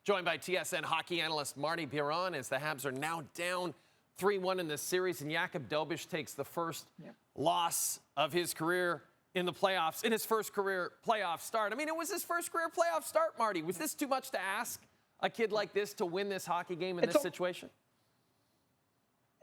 Joined by TSN Hockey analyst Martin Biron as the Habs are now down 3-1 in this series, and Jakub Dobeš takes the first loss of his career in the playoffs, in his first career playoff start. I mean, it was his first career playoff start, Marty. Was this too much to ask a kid like this to win this hockey game in this situation?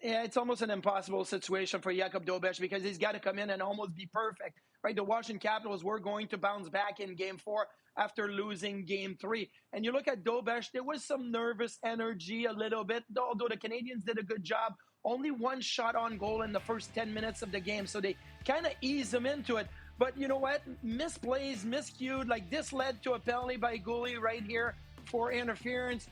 Yeah, it's almost an impossible situation for Jakub Dobeš because he's got to come in and almost be perfect, right? The Washington Capitals were going to bounce back in Game 4 after losing Game 3. And you look at Dobeš, there was some nervous energy a little bit, although the Canadiens did a good job. Only one shot on goal in the first 10 minutes of the game, so they kind of eased him into it. But you know what? Misplays, miscued, like this led to a penalty by Goalie right here for interference.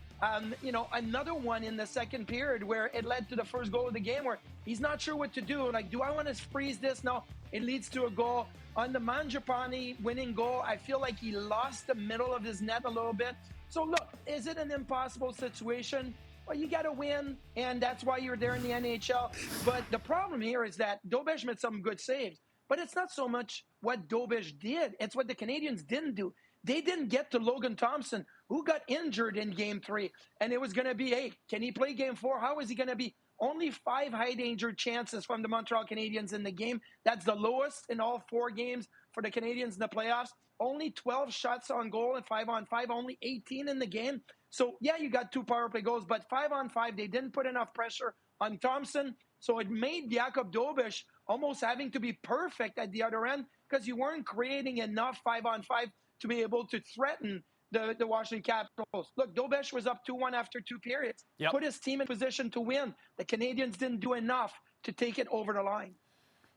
Another one in the second period where it led to the first goal of the game where he's not sure what to do. Like, do I want to freeze this? No, it leads to a goal. On the Mangiapane winning goal, I feel like he lost the middle of his net a little bit. So look, is it an impossible situation? Well, you got to win, and that's why you're there in the NHL. But the problem here is that Dobeš made some good saves. But it's not so much what Dobish did. It's what the Canadiens didn't do. They didn't get to Logan Thompson, who got injured in Game 3. And it was going to be, hey, can he play Game 4? How is he going to be? Only 5 high-danger chances from the Montreal Canadiens in the game. That's the lowest in all 4 games for the Canadiens in the playoffs. Only 12 shots on goal and 5-on-5, only 18 in the game. So, yeah, you got 2 power play goals, but 5-on-5, they didn't put enough pressure on Thompson. So it made Jakub Dobeš almost having to be perfect at the other end because you weren't creating enough 5-on-5 to be able to threaten the Washington Capitals. Look, Dobish was up 2-1 after 2 periods. Put his team in position to win. The Canadiens didn't do enough to take it over the line.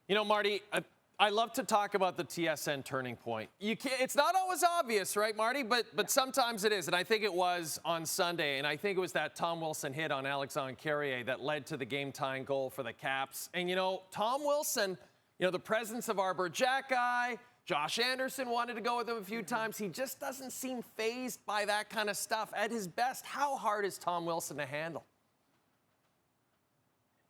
You know, Marty, I love to talk about the TSN turning point. It's not always obvious, right, Marty? But sometimes it is, and I think it was on Sunday, and I think it was that Tom Wilson hit on Alexandre Carrier that led to the game-tying goal for the Caps. And, you know, Tom Wilson, you know, the presence of our Jack guy, Josh Anderson wanted to go with him a few times. He just doesn't seem fazed by that kind of stuff. At his best, how hard is Tom Wilson to handle?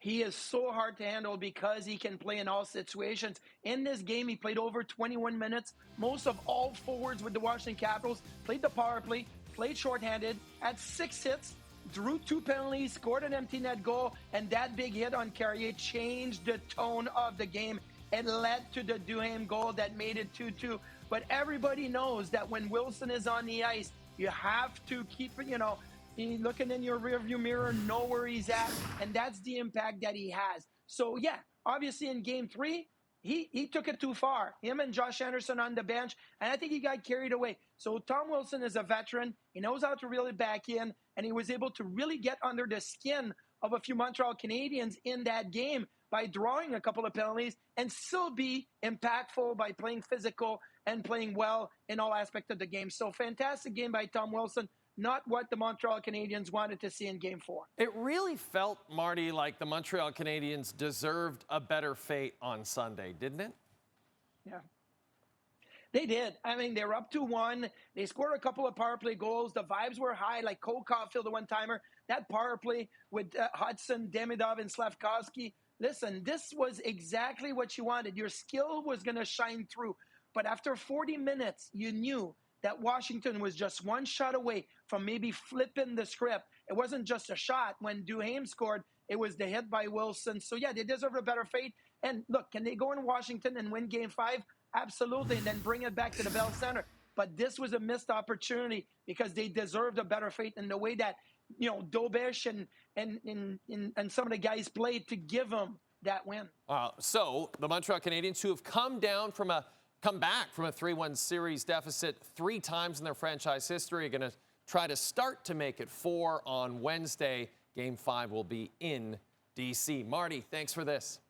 He is so hard to handle because he can play in all situations. In this game, he played over 21 minutes. Most of all forwards with the Washington Capitals played the power play, played shorthanded, had 6 hits, drew 2 penalties, scored an empty net goal, and that big hit on Carrier changed the tone of the game. It led to the Duhaime goal that made it 2-2. But everybody knows that when Wilson is on the ice, you have to keep, looking in your rearview mirror, know where he's at, and that's the impact that he has. So, yeah, obviously in Game 3, he took it too far. Him and Josh Anderson on the bench, and I think he got carried away. So Tom Wilson is a veteran. He knows how to really back in, and he was able to really get under the skin of a few Montreal Canadiens in that game by drawing a couple of penalties and still be impactful by playing physical and playing well in all aspects of the game. So fantastic game by Tom Wilson. Not what the Montreal Canadiens wanted to see in Game 4. It really felt, Marty, like the Montreal Canadiens deserved a better fate on Sunday, didn't it? Yeah. They did. I mean, they were up 2-1. They scored a couple of power play goals. The vibes were high, like Cole Caulfield, the one-timer. That power play with Hudson, Demidov, and Slavkovsky. Listen, this was exactly what you wanted. Your skill was going to shine through. But after 40 minutes, you knew that Washington was just one shot away from maybe flipping the script. It wasn't just a shot. When Duhaime scored, it was the hit by Wilson. So, yeah, they deserve a better fate. And, look, can they go in Washington and win Game 5? Absolutely, and then bring it back to the Bell Center. But this was a missed opportunity because they deserved a better fate in the way that, Dobish and some of the guys played to give them that win. So the Montreal Canadiens, who have come back from a 3-1 series deficit 3 times in their franchise history, are going to try to start to make it 4 on Wednesday. Game 5 will be in D.C. Marty, thanks for this.